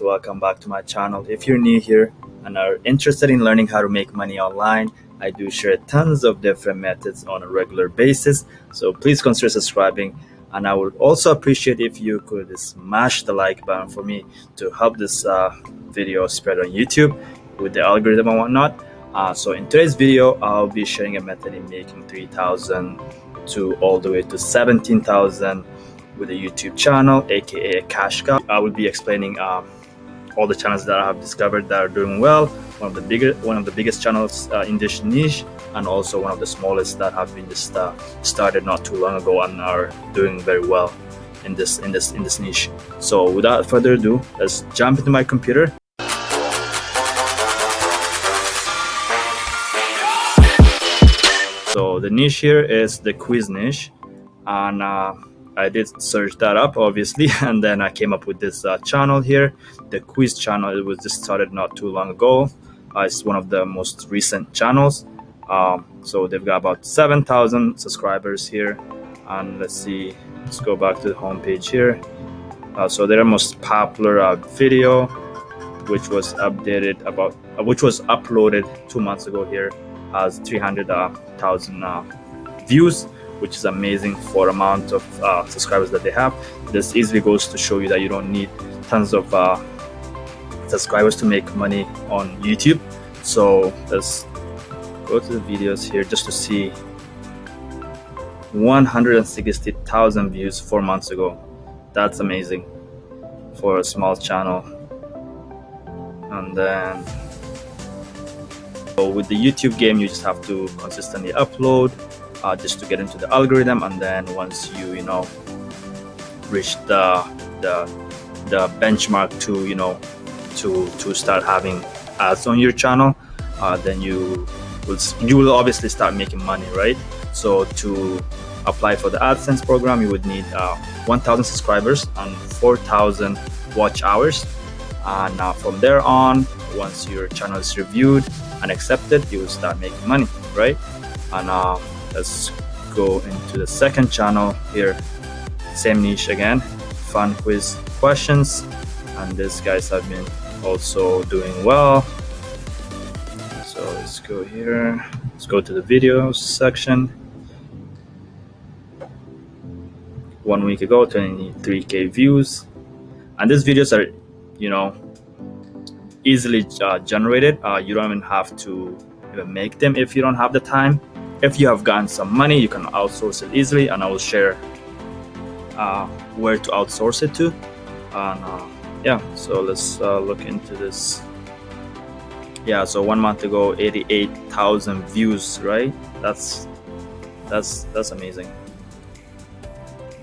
Welcome back to my channel. If you're new here and are interested in learning how to make money online, I do share tons of different methods on a regular basis. So please consider subscribing. And I would also appreciate if you could smash the like button for me to help this video spread on YouTube with the algorithm and whatnot. So in today's video, I'll be sharing a method in making 3,000 to all the way to 17,000 with a YouTube channel, aka a cash cow. I will be explaining all the channels that I have discovered that are doing well. One of the biggest channels in this niche, and also one of the smallest that have been just started not too long ago and are doing very well in this niche. So without further ado, let's jump into my computer. So the niche here is the quiz niche, and I did search that up obviously, and then I came up with this channel here, the quiz channel. It was just started not too long ago. It's one of the most recent channels. So they've got about 7,000 subscribers here, and let's go back to the homepage here. So their most popular video, which was uploaded 2 months ago here, has 300,000 views, which is amazing for amount of subscribers that they have. This easily goes to show you that you don't need tons of subscribers to make money on YouTube. So let's go to the videos here just to see 160,000 views 4 months ago. That's amazing for a small channel. And then so with the YouTube game, you just have to consistently upload just to get into the algorithm, and then once you reach the benchmark to start having ads on your channel, then you will obviously start making money, right? So to apply for the AdSense program, you would need 1,000 subscribers and 4,000 watch hours, and from there on, once your channel is reviewed and accepted, you will start making money, right? And let's go into the second channel here, same niche again, fun quiz questions, and these guys have been also doing well. So let's go here, let's go to the videos section. 1 week ago, 23k views, and these videos are easily generated. You don't even have to even make them if you don't have the time. If you have gotten some money, you can outsource it easily, and I will share where to outsource it to. And yeah, so let's look into this. Yeah, so 1 month ago, 88,000 views, right? That's amazing.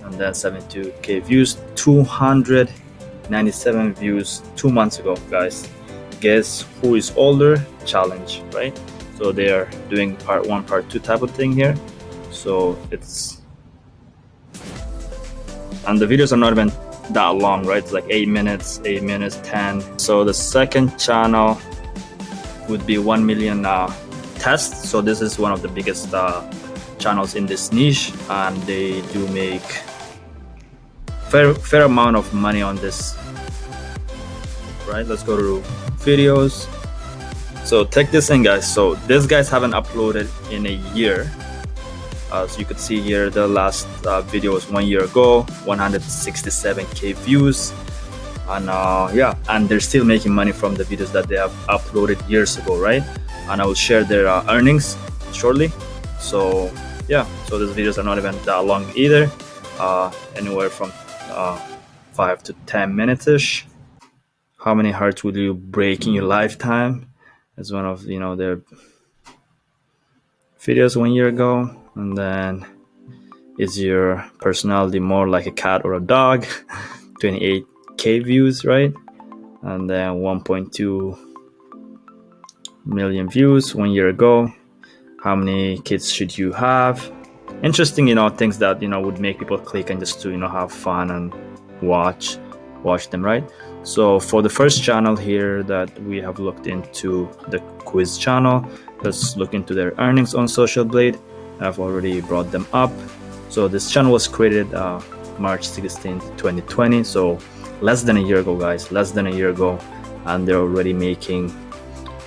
And then 72k views, 297 views 2 months ago, guys. Guess who is older challenge, right? So they are doing part 1, part 2 type of thing here. So and the videos are not even that long, right? It's like 8 minutes, 10. So the second channel would be 1 million tests. So this is one of the biggest channels in this niche, and they do make fair amount of money on this, right? Let's go to videos. So take this in, guys. So these guys haven't uploaded in a year. So you could see here the last video was 1 year ago, 167k views, and yeah, and they're still making money from the videos that they have uploaded years ago, right? And I will share their earnings shortly. So yeah, so these videos are not even that long either, anywhere from 5 to 10 minutes ish. How many hearts will you break in your lifetime? Is one of their videos 1 year ago. And then, is your personality more like a cat or a dog? 28k views, right? And then 1.2 million views 1 year ago. How many kids should you have? Interesting, things that would make people click and just to have fun and watch them, right? So for the first channel here that we have looked into, the quiz channel, let's look into their earnings on Social Blade. I've already brought them up. So this channel was created March 16th, 2020. So less than a year ago, guys, less than a year ago, and they're already making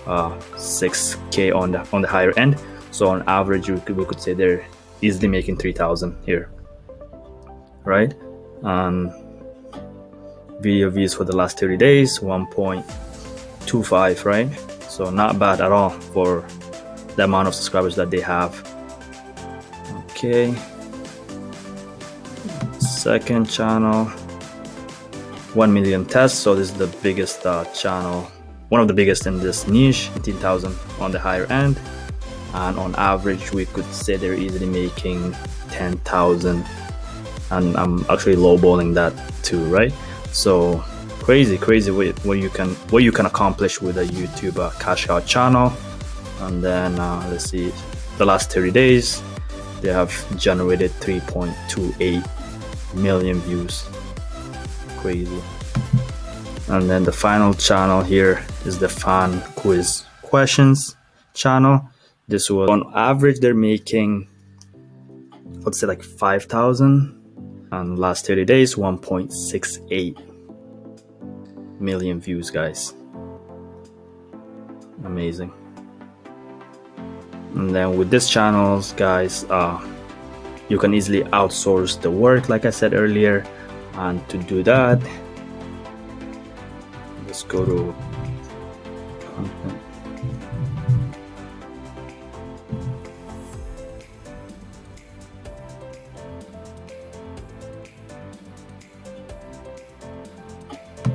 6K on the higher end. So on average, we could say they're easily making 3,000 here, right? Video views for the last 30 days, 1.25, right? So not bad at all for the amount of subscribers that they have. Okay, second channel, 1 million tests. So this is the biggest channel, one of the biggest in this niche, 18,000 on the higher end, and on average we could say they're easily making 10,000, and I'm actually lowballing that too, right? So crazy what you can accomplish with a YouTube cash out channel. And then let's see, the last 30 days they have generated 3.28 million views. Crazy. And then the final channel here is the fan quiz questions channel. This was, on average, they're making, let's say, like 5,000, and last 30 days 1.68 million views, guys. Amazing. And then with these channels, guys, you can easily outsource the work, like I said earlier. And to do that, let's go to content.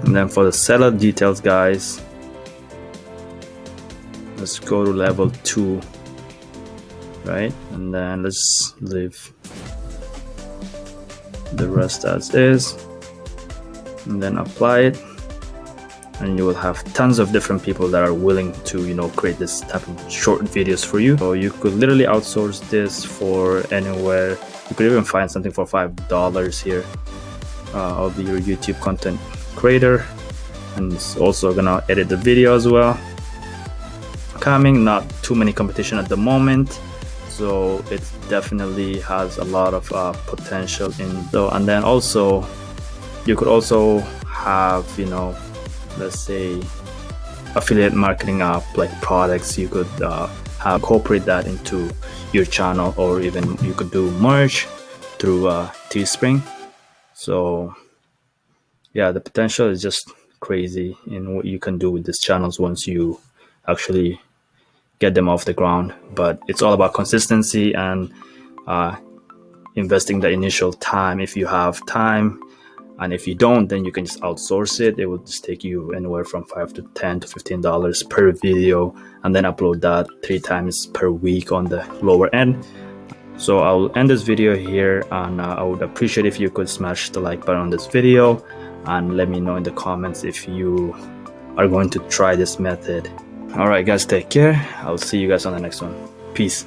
And then for the setup details, guys, let's go to level 2, right? And then let's leave the rest as is, and then apply it, and you will have tons of different people that are willing to, you know, create this type of short videos for you. So you could literally outsource this for anywhere. You could even find something for $5 here. I'll be your YouTube content creator, and it's also gonna edit the video as well. Coming, not too many competition at the moment, so it definitely has a lot of potential in though. And then also you could also have, you know, let's say affiliate marketing app like products. You could incorporate that into your channel, or even you could do merch through Teespring. So yeah, the potential is just crazy in what you can do with these channels once you actually get them off the ground. But it's all about consistency and investing the initial time if you have time. And if you don't, then you can just outsource it. It will just take you anywhere from $5 to $10 to $15 per video, and then upload that 3 times per week on the lower end. So I'll end this video here, and I would appreciate if you could smash the like button on this video, and let me know in the comments if you are going to try this method. All right, guys, take care. I'll see you guys on the next one. Peace.